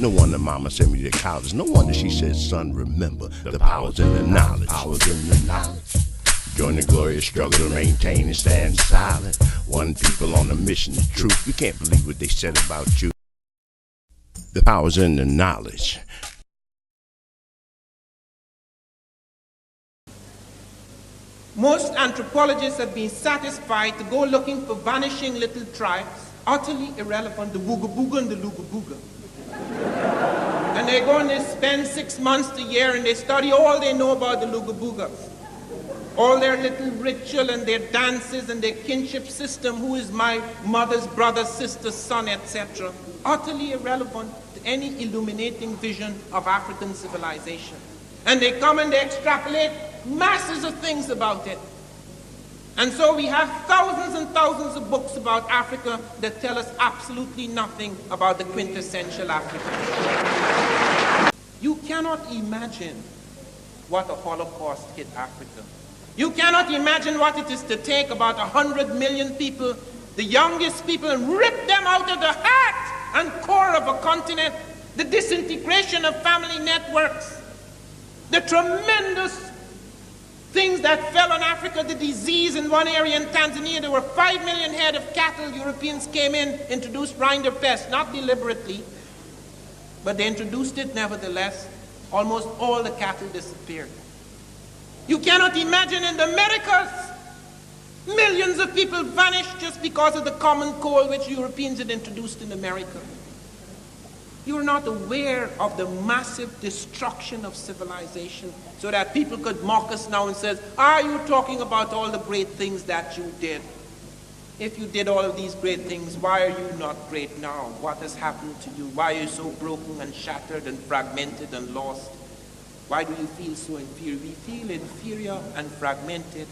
No wonder mama sent me to college. No wonder she said, son, remember the power's in the knowledge. Power's in the knowledge. Join the glorious struggle to maintain and stand silent. One people on a mission of truth. You can't believe what they said about you. The power's in the knowledge. Most anthropologists have been satisfied to go looking for vanishing little tribes, utterly irrelevant, the Wooga Booga and the Luga Booga. And they go and they spend 6 months a year and they study all they know about the Luga Boogas. All their little ritual and their dances and their kinship system, who is my mother's brother, sister, son, etc. Utterly irrelevant to any illuminating vision of African civilization. And they come and they extrapolate masses of things about it. And so we have thousands and thousands of books about Africa that tell us absolutely nothing about the quintessential African. You cannot imagine what a Holocaust hit Africa. You cannot imagine what it is to take about 100 million people, the youngest people, and rip them out of the heart and core of a continent, the disintegration of family networks, the tremendous things that fell on Africa, the disease in one area in Tanzania. There were 5 million head of cattle. Europeans came in, introduced rinderpest, not deliberately, but they introduced it nevertheless. Almost all the cattle disappeared. You cannot imagine in the Americas, millions of people vanished just because of the common cold which Europeans had introduced in America. You are not aware of the massive destruction of civilization, so that people could mock us now and say, are you talking about all the great things that you did? If you did all of these great things, why are you not great now? What has happened to you? Why are you so broken and shattered and fragmented and lost? Why do you feel so inferior? We feel inferior and fragmented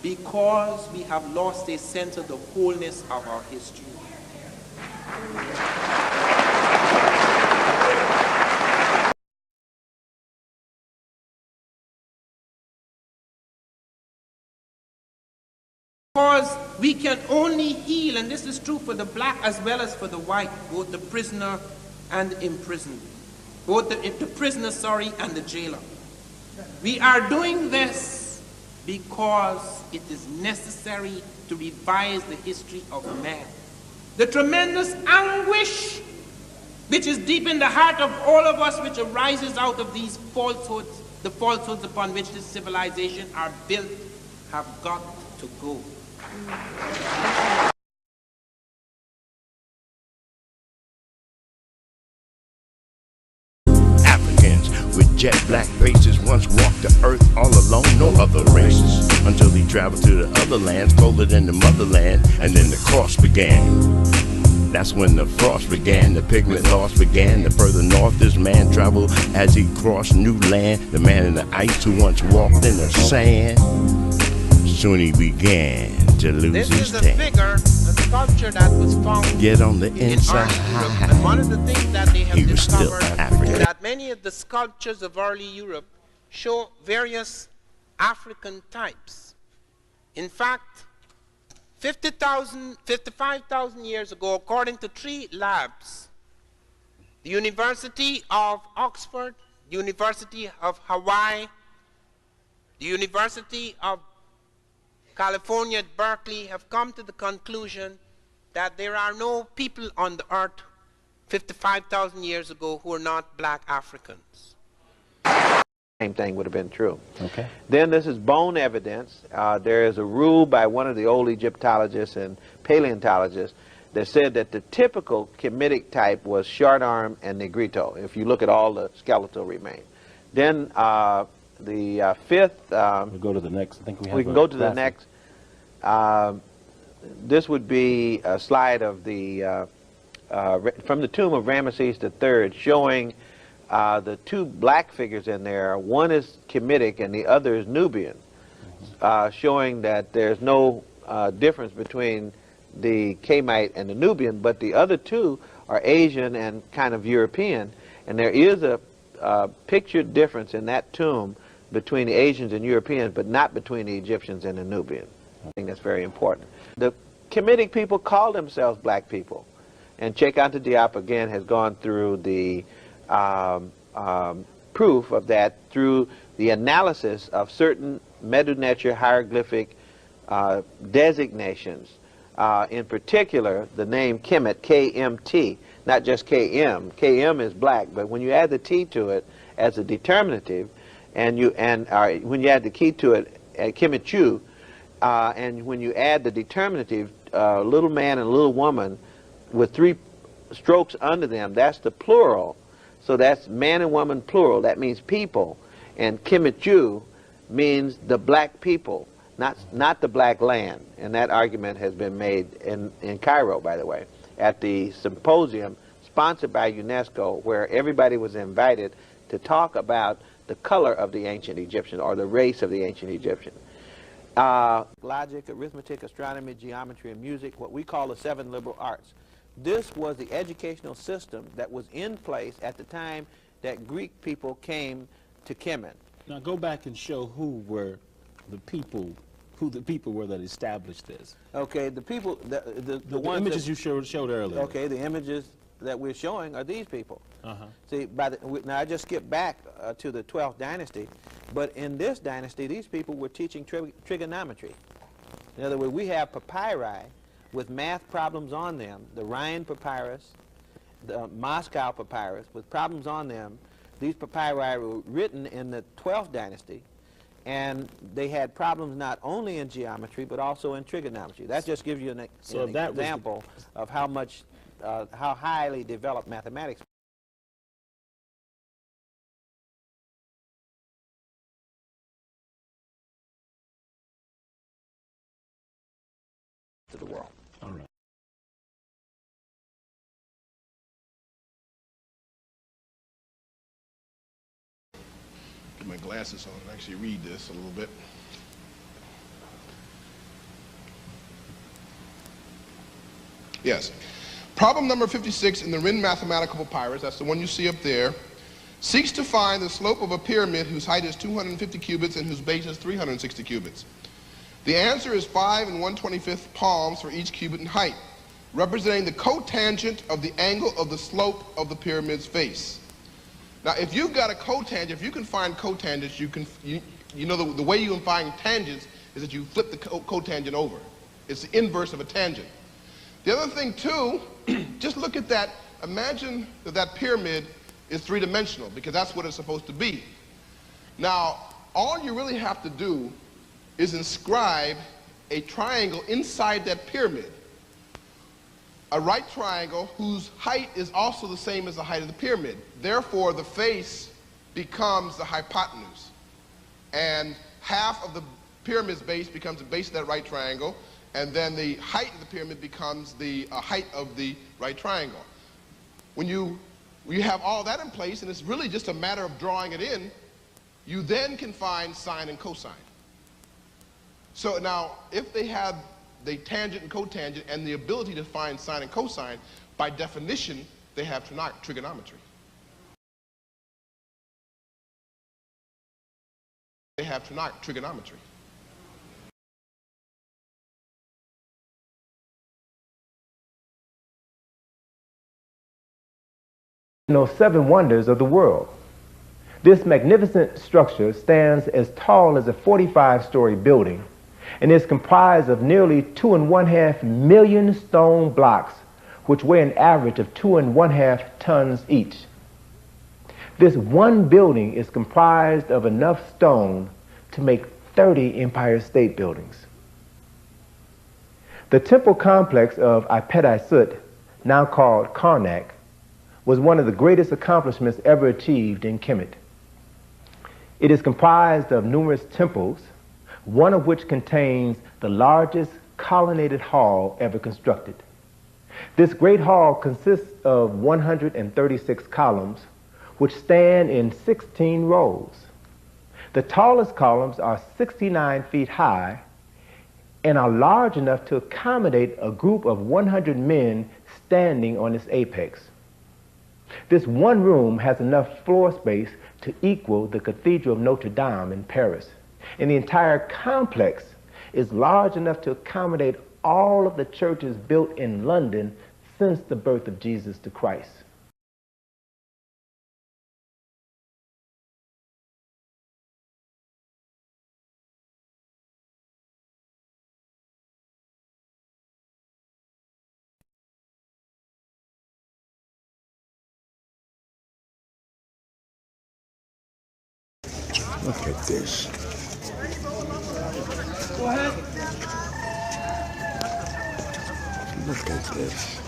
because we have lost a sense of the wholeness of our history. Because we can only heal, and this is true for the black as well as for the white, both the prisoner and the imprisoned, both the prisoner, and the jailer. We are doing this because it is necessary to revise the history of man. The tremendous anguish which is deep in the heart of all of us, which arises out of these falsehoods, the falsehoods upon which this civilization are built, have got to go. Africans with jet black faces once walked the earth all alone, no other races, until they traveled to the other lands colder than the motherland, and then the cross began. That's when the frost began, the pigment loss began. The further north this man traveled as he crossed new land. The man in the ice who once walked in the sand, soon he began to lose his tan. This is a figure, a sculpture that was found Get on the inside. in early Europe. And one of the things that they have discovered is that many of the sculptures of early Europe show various African types. In fact, 55,000 years ago, according to 3 labs, the University of Oxford, the University of Hawaii, the University of California at Berkeley have come to the conclusion that there are no people on the earth 55,000 years ago who are not black Africans. Same thing would have been true. Okay. Then this is bone evidence. There is a rule by one of the old Egyptologists and paleontologists that said that the typical Kemetic type was short arm and negrito, if you look at all the skeletal remains. Then the fifth... we go to the next. I think we can go to the next. This would be a slide of the from the tomb of Ramesses III, showing the 2 black figures in there. One is Kemetic and the other is Nubian, showing that there's no difference between the Kamite and the Nubian, but the other 2 are Asian and kind of European, and there is a pictured difference in that tomb between the Asians and Europeans, but not between the Egyptians and the Nubians. I think that's very important. The Kemetic people call themselves black people. And Cheikh Anta Diop, again, has gone through the proof of that through the analysis of certain Medu Neter hieroglyphic designations. In particular, the name Kemet, K-M-T, not just K-M. K-M is black, but when you add the T to it as a determinative, and when you add the key to it, Kemetu, and when you add the determinative, little man and little woman, with 3 strokes under them, that's the plural. So that's man and woman plural. That means people. And Kemetu means the black people, not the black land. And that argument has been made in Cairo, by the way, at the symposium sponsored by UNESCO, where everybody was invited to talk about the color of the ancient Egyptian, or the race of the ancient Egyptian. Logic, arithmetic, astronomy, geometry, and music, what we call the 7 liberal arts. This was the educational system that was in place at the time that Greek people came to Kemet. Now go back and show who the people were that established this. Okay, the people, the images you showed earlier. Okay, the images that we're showing are these people. See, now I just skipped back to the 12th dynasty, but in this dynasty, these people were teaching trigonometry. In other words, we have papyri with math problems on them, the Rhind papyrus, the Moscow papyrus, with problems on them. These papyri were written in the 12th dynasty, and they had problems not only in geometry, but also in trigonometry. That just gives you an example of how much, how highly developed mathematics to the world. All right. Get my glasses on and actually read this a little bit. Yes. Problem number 56 in the Rhind mathematical papyrus, that's the one you see up there, seeks to find the slope of a pyramid whose height is 250 cubits and whose base is 360 cubits. The answer is 5 1/25 palms for each cubit in height, representing the cotangent of the angle of the slope of the pyramid's face. Now, if you've got a cotangent, if you can find cotangents, you know the way you can find tangents is that you flip the cotangent over. It's the inverse of a tangent. The other thing, too, just look at that. Imagine that that pyramid is 3-dimensional, because that's what it's supposed to be. Now, all you really have to do is inscribe a triangle inside that pyramid, a right triangle whose height is also the same as the height of the pyramid. Therefore, the face becomes the hypotenuse, and half of the pyramid's base becomes the base of that right triangle, and then the height of the pyramid becomes the height of the right triangle. When you have all that in place, and it's really just a matter of drawing it in, you then can find sine and cosine. So now, if they have the tangent and cotangent and the ability to find sine and cosine, by definition, they have trigonometry. They have trigonometry. Those 7 wonders of the world. This magnificent structure stands as tall as a 45-story building and is comprised of nearly 2.5 million stone blocks, which weigh an average of 2.5 tons each. This one building is comprised of enough stone to make 30 Empire State Buildings. The temple complex of P.T.A.H, now called Karnak, was one of the greatest accomplishments ever achieved in Kemet. It is comprised of numerous temples, one of which contains the largest colonnaded hall ever constructed. This great hall consists of 136 columns, which stand in 16 rows. The tallest columns are 69 feet high and are large enough to accommodate a group of 100 men standing on its apex. This one room has enough floor space to equal the Cathedral of Notre Dame in Paris, and the entire complex is large enough to accommodate all of the churches built in London since the birth of Jesus the Christ. Look at this. Go ahead. Look at this.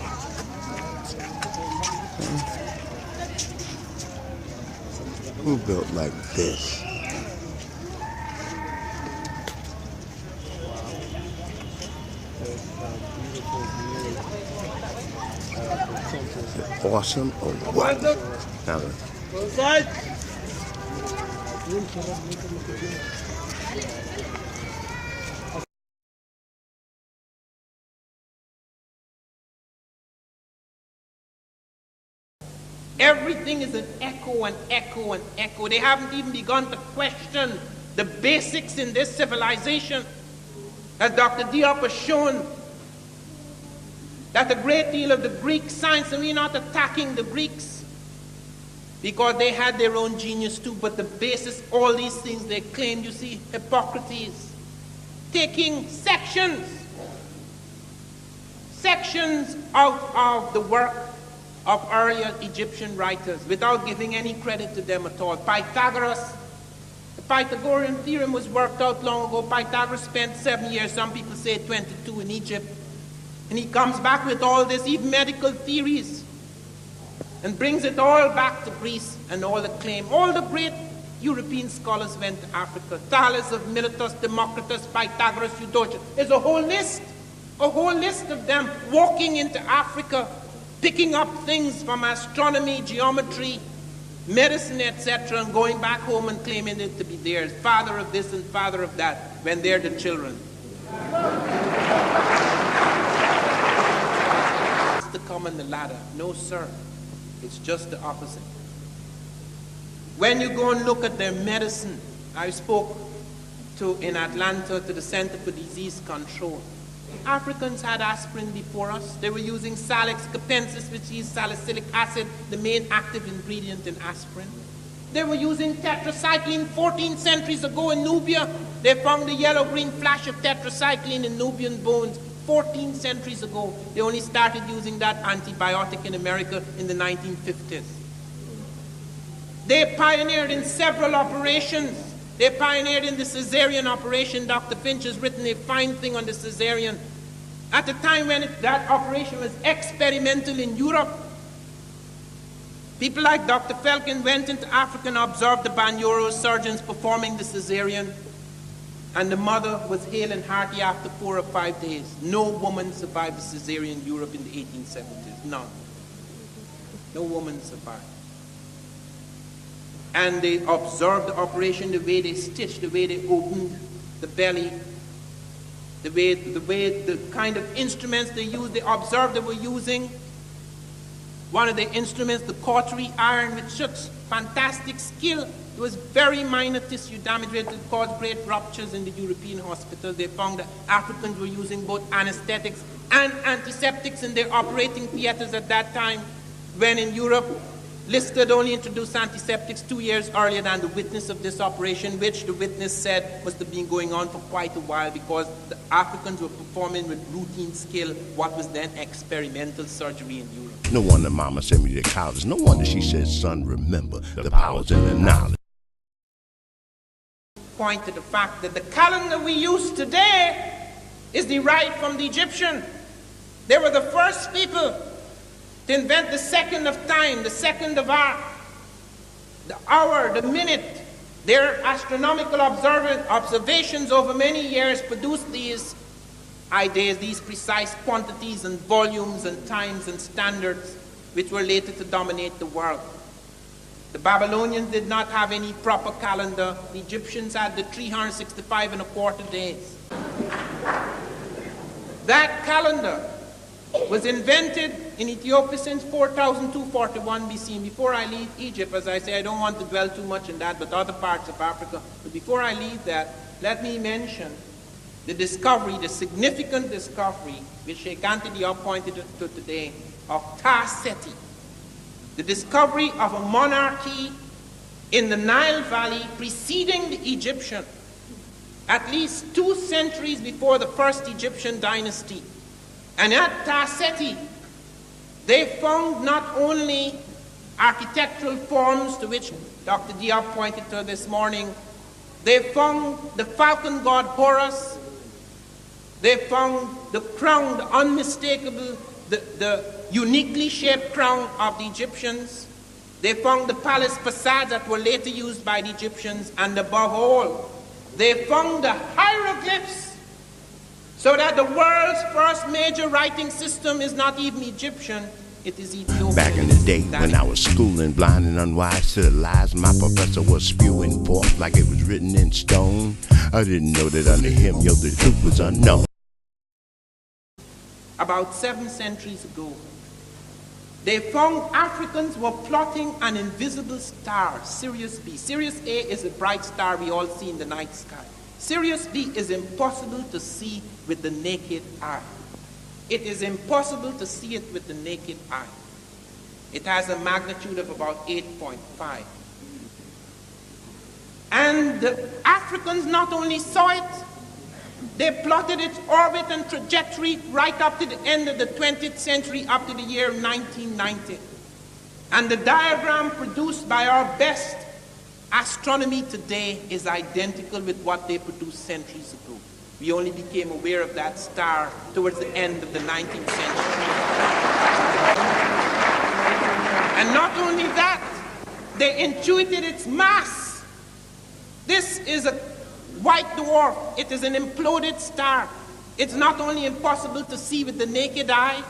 Who built like this? Awesome or what? Now look. Both sides. Everything is an echo and echo and echo. They haven't even begun to question the basics in this civilization. As Dr. Diop has shown, that a great deal of the Greek science, and we're not attacking the Greeks, because they had their own genius too, but the basis, all these things they claimed, you see, Hippocrates, taking sections out of the work of earlier Egyptian writers without giving any credit to them at all. Pythagoras, the Pythagorean theorem was worked out long ago. Pythagoras spent 7 years, some people say 22 in Egypt, and he comes back with all this, even medical theories, and brings it all back to Greece and all the claim. All the great European scholars went to Africa. Thales of Miletus, Democritus, Pythagoras, Eudoxus. There's a whole list of them walking into Africa, picking up things from astronomy, geometry, medicine, etc., and going back home and claiming it to be theirs. Father of this and father of that, when they're the children. To come on the ladder. No, sir. It's just the opposite. When you go and look at their medicine, I spoke in Atlanta to the Center for Disease Control. Africans had aspirin before us. They were using Salix capensis, which is salicylic acid, the main active ingredient in aspirin. They were using tetracycline 14 centuries ago in Nubia. They found the yellow-green flash of tetracycline in Nubian bones 14 centuries ago. They only started using that antibiotic in America in the 1950s. They pioneered in several operations. They pioneered in the cesarean operation. Dr. Finch has written a fine thing on the cesarean. At the time when that operation was experimental in Europe, people like Dr. Felkin went into Africa and observed the Banyoro surgeons performing the cesarean, and the mother was hale and hearty after 4 or 5 days. No woman survived the cesarean in Europe in the 1870s. None. No woman survived. And they observed the operation, the way they stitched, the way they opened the belly, the kind of instruments they used. They observed they were using one of the instruments, the cautery iron, with such fantastic skill. It was very minor tissue damage that caused great ruptures in the European hospitals. They found that Africans were using both anesthetics and antiseptics in their operating theaters at that time, when in Europe, Lister only introduced antiseptics 2 years earlier than the witness of this operation, which the witness said must have been going on for quite a while, because the Africans were performing with routine skill what was then experimental surgery in Europe. No wonder Mama sent me to college. No wonder she said, son, remember the powers in the knowledge. Point to the fact that the calendar we use today is derived from the Egyptian. They were the first people to invent the second of time, the second of art, the hour, the minute. Their astronomical observations over many years produced these ideas, these precise quantities and volumes and times and standards, which were later to dominate the world. The Babylonians did not have any proper calendar. The Egyptians had the 365 and a quarter days. That calendar was invented in Ethiopia since 4241 BC. And before I leave Egypt, as I say, I don't want to dwell too much on that, but other parts of Africa. But before I leave that, let me mention the discovery, the significant discovery, which Sheikh Anta Diop pointed to today, of Ta-Seti, the discovery of a monarchy in the Nile Valley preceding the Egyptian, at least 2 centuries before the first Egyptian dynasty. And at Ta-Seti, they found not only architectural forms to which Dr. Diop pointed to this morning, they found the falcon god Horus, they found the crown, the unmistakable, the uniquely shaped crown of the Egyptians. They found the palace facades that were later used by the Egyptians, and above all, they found the hieroglyphs, so that the world's first major writing system is not even Egyptian, it is Ethiopian. Back in the day when I was schooling, blind and unwise to the lies my professor was spewing forth like it was written in stone, I didn't know that under him, the truth was unknown. About 7 centuries ago, they found Africans were plotting an invisible star, Sirius B. Sirius A is a bright star we all see in the night sky. Sirius B is impossible to see with the naked eye. It is impossible to see it with the naked eye. It has a magnitude of about 8.5. And the Africans not only saw it, they plotted its orbit and trajectory right up to the end of the 20th century, up to the year 1990. And the diagram produced by our best astronomy today is identical with what they produced centuries ago. We only became aware of that star towards the end of the 19th century. And not only that, they intuited its mass. This is a white dwarf. It is an imploded star. It's not only impossible to see with the naked eye,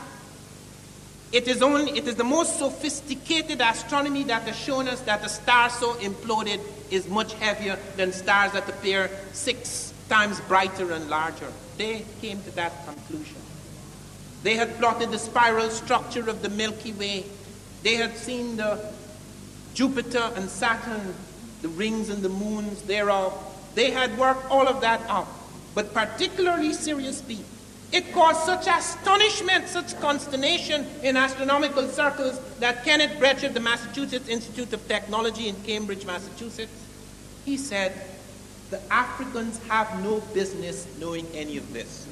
it is the most sophisticated astronomy that has shown us that a star so imploded is much heavier than stars that appear 6 times brighter and larger. They came to that conclusion. They had plotted the spiral structure of the Milky Way. They had seen the Jupiter and Saturn, the rings and the moons thereof. They had worked all of that out, but particularly Sirius B. It caused such astonishment, such consternation in astronomical circles that Kenneth Brecher of the Massachusetts Institute of Technology in Cambridge, Massachusetts, he said, the Africans have no business knowing any of this.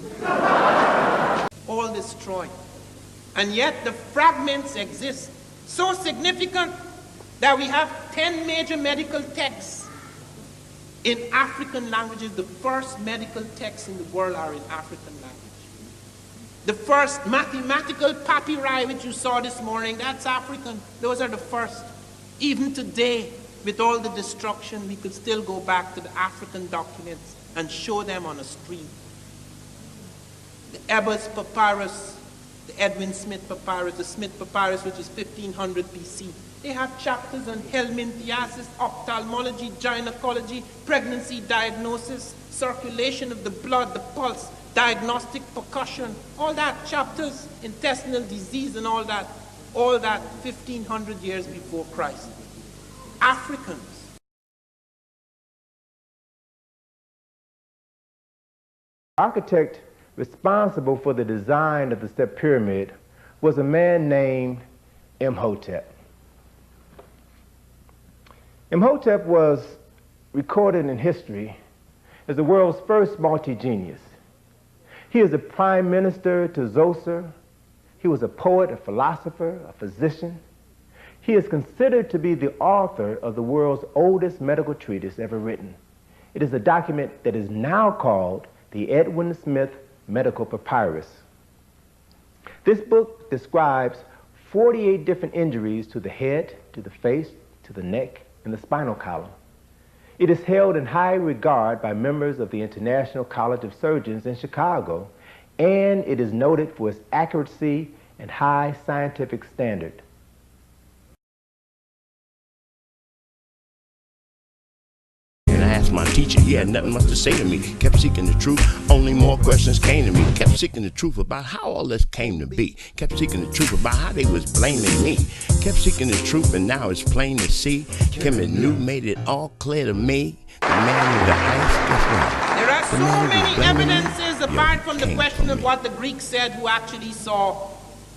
All destroyed. And yet the fragments exist, so significant that we have 10 major medical texts in African languages. The first medical texts in the world are in African language. The first mathematical papyri which you saw this morning, that's African. Those are the first. Even today, with all the destruction, we could still go back to the African documents and show them on a screen. The Ebers papyrus, the Edwin Smith papyrus, the Smith papyrus, which is 1500 BC. They have chapters on helminthiasis, ophthalmology, gynecology, pregnancy diagnosis, circulation of the blood, the pulse, diagnostic percussion, all that, chapters, intestinal disease and all that 1,500 years before Christ. Africans. The architect responsible for the design of the step pyramid was a man named Imhotep. Imhotep was recorded in history as the world's first multi-genius. He is a prime minister to Zoser. He was a poet, a philosopher, a physician. He is considered to be the author of the world's oldest medical treatise ever written. It is a document that is now called the Edwin Smith Medical Papyrus. This book describes 48 different injuries to the head, to the face, to the neck, and the spinal column. It is held in high regard by members of the International College of Surgeons in Chicago, and it is noted for its accuracy and high scientific standard. And I asked my teacher, he had nothing much to say to me. Kept seeking the truth, only more questions came to me. Kept seeking the truth about how all this came to be. Kept seeking the truth about how they was blaming me. Kept seeking the truth, and now it's plain to see. Kim and New made it all clear to me. The man with the ice, guess what? There are so many evidences apart from the question of what the Greeks said, who actually saw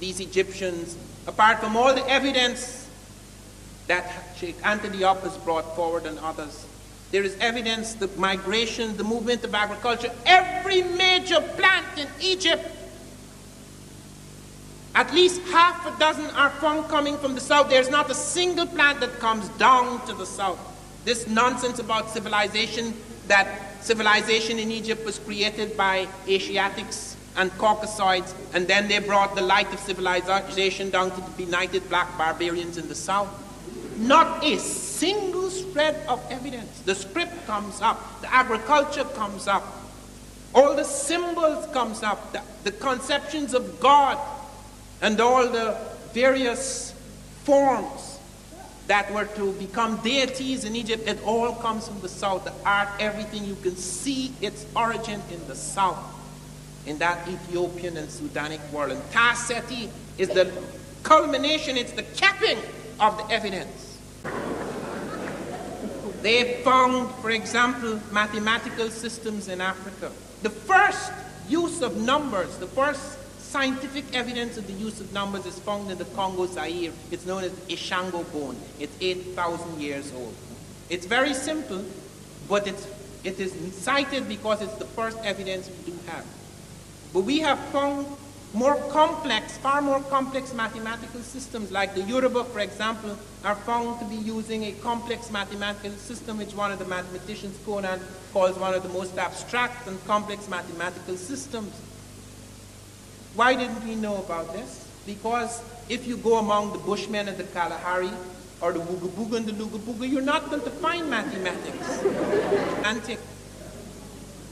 these Egyptians, apart from all the evidence that Sheikh Anthony has brought forward and others, there is evidence, the migration, the movement of agriculture. Every major plant in Egypt, at least half a dozen are found coming from the south. There's not a single plant that comes down to the south. This nonsense about civilization, that civilization in Egypt was created by Asiatics and Caucasoids, and then they brought the light of civilization down to the benighted black barbarians in the south. Not a single shred of evidence. The script comes up, the agriculture comes up, all the symbols comes up, the conceptions of God, and all the various forms that were to become deities in Egypt. It all comes from the south. The art, everything, you can see its origin in the south, in that Ethiopian and Sudanic world. And Ta-Seti is the culmination, it's the capping of the evidence. They found, for example, mathematical systems in Africa. The first use of numbers, the first scientific evidence of the use of numbers is found in the Congo Zaire. It's known as the Ishango bone. It's 8,000 years old. It's very simple, but it is cited because it's the first evidence we do have. But we have found more complex, far more complex mathematical systems, like the Yoruba, for example, are found to be using a complex mathematical system which one of the mathematicians, Conan, calls one of the most abstract and complex mathematical systems. Why didn't we know about this? Because if you go among the Bushmen and the Kalahari, or the Wugabuga and the Lugabuga, you're not going to find mathematics. Antique.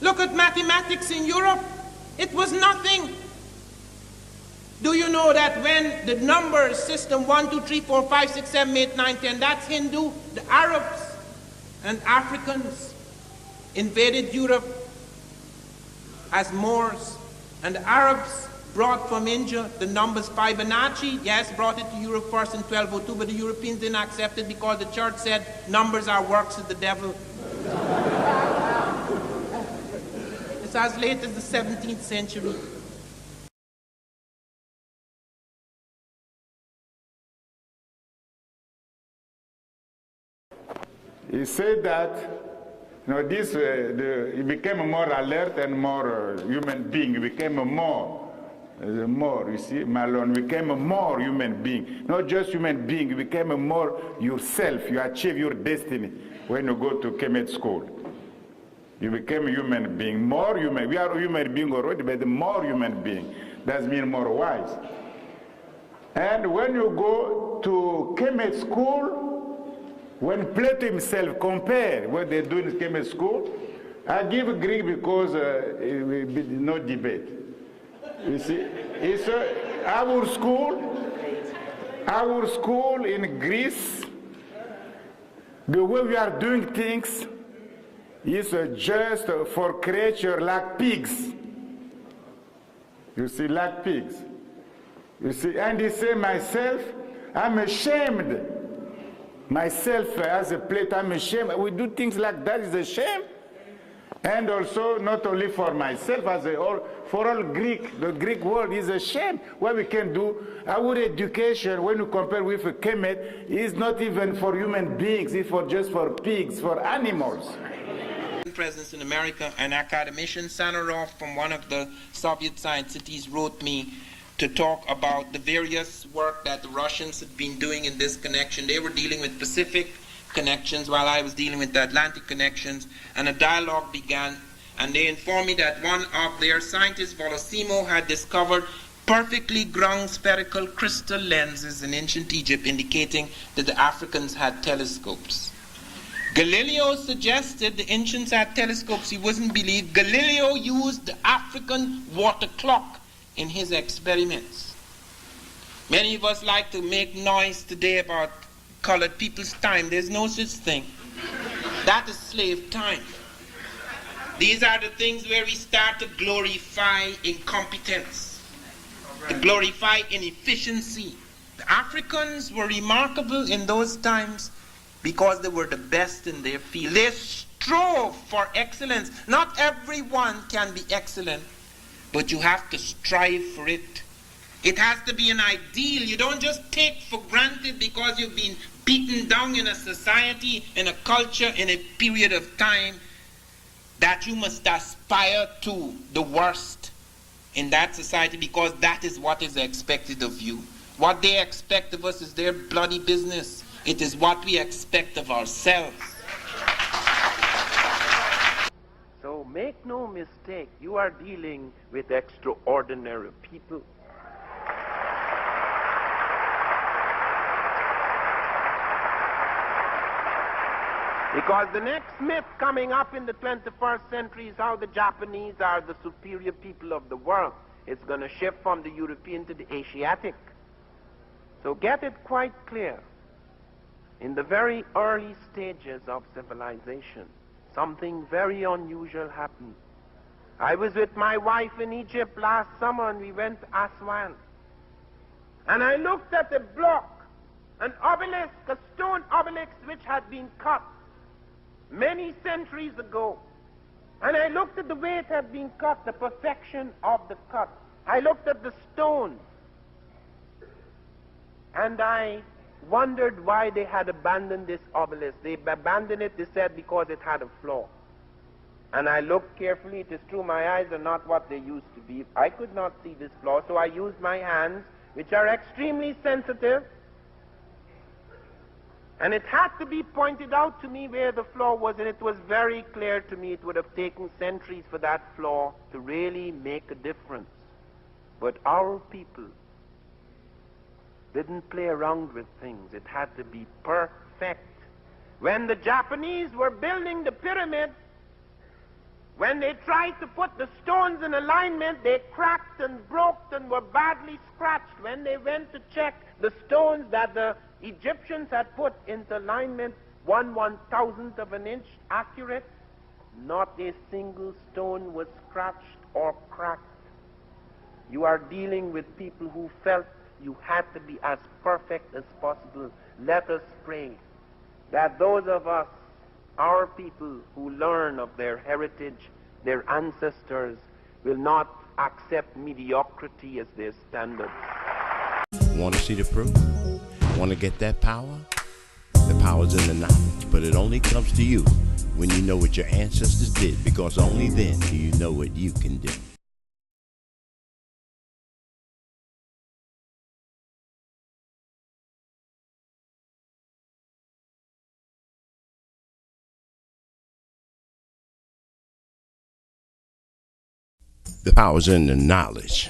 Look at mathematics in Europe. It was nothing. Do you know that when the number system 1, 2, 3, 4, 5, 6, 7, 8, 9, 10, that's Hindu, the Arabs and Africans invaded Europe as Moors, and the Arabs brought from India the numbers Fibonacci, yes, brought it to Europe first in 1202, but the Europeans didn't accept it because the church said numbers are works of the devil. It's as late as the 17th century. He said that, he became more alert and more human being. He became more, you see, Malone became a more human being. Not just human being, you became a more yourself. You achieve your destiny when you go to Kemet school. You became a human being, more human. We are a human being already, but more human being. That means more wise. And when you go to Kemet school, when Plato himself compared what they do in Kemet school, I give Greek because it will be no debate. You see, it's our school in Greece, the way we are doing things is just for creatures like pigs. You see, like pigs. You see, and he said, myself, I'm ashamed. Myself as a Plato, I'm ashamed. We do things like that, is a shame. And also, not only for myself, for all Greek, the Greek world is a shame. What we can do, our education, when you compare with a Kemet, is not even for human beings, it's just for pigs, for animals. Presence in America, an academician, Sanarov, from one of the Soviet science cities, wrote me to talk about the various work that the Russians had been doing in this connection. They were dealing with Pacific connections while I was dealing with the Atlantic connections, and a dialogue began, and they informed me that one of their scientists, Volosimo, had discovered perfectly ground spherical crystal lenses in ancient Egypt, indicating that the Africans had telescopes. Galileo suggested the ancients had telescopes. He wasn't believed. Galileo used the African water clock in his experiments. Many of us like to make noise today about colored people's time. There's no such thing. That is slave time. These are the things where we start to glorify incompetence, to glorify inefficiency. The Africans were remarkable in those times because they were the best in their field. They strove for excellence. Not everyone can be excellent, but you have to strive for it. It has to be an ideal. You don't just take for granted because you've been beaten down in a society, in a culture, in a period of time, that you must aspire to the worst in that society, because that is what is expected of you. What they expect of us is their bloody business. It is what we expect of ourselves. So make no mistake, you are dealing with extraordinary people. Because the next myth coming up in the 21st century is how the Japanese are the superior people of the world. It's going to shift from the European to the Asiatic. So get it quite clear. In the very early stages of civilization, something very unusual happened. I was with my wife in Egypt last summer and we went to Aswan. And I looked at a block, an obelisk, a stone obelisk which had been cut many centuries ago. And I looked at the way it had been cut, the perfection of the cut. I looked at the stone. And I wondered why they had abandoned this obelisk. They abandoned it, they said, because it had a flaw. And I looked carefully. It is true, my eyes are not what they used to be. I could not see this flaw, so I used my hands, which are extremely sensitive. And it had to be pointed out to me where the flaw was, and it was very clear to me it would have taken centuries for that flaw to really make a difference. But our people didn't play around with things. It had to be perfect. When the Japanese were building the pyramid, when they tried to put the stones in alignment, they cracked and broke and were badly scratched. When they went to check the stones that the Egyptians had put into alignment, 1/1000th of an inch accurate, not a single stone was scratched or cracked. You are dealing with people who felt you had to be as perfect as possible. Let us pray that those of us, our people who learn of their heritage, their ancestors, will not accept mediocrity as their standard. Want to see the proof? Want to get that power? The power's in the knowledge, but it only comes to you when you know what your ancestors did, because only then do you know what you can do. The power's in the knowledge,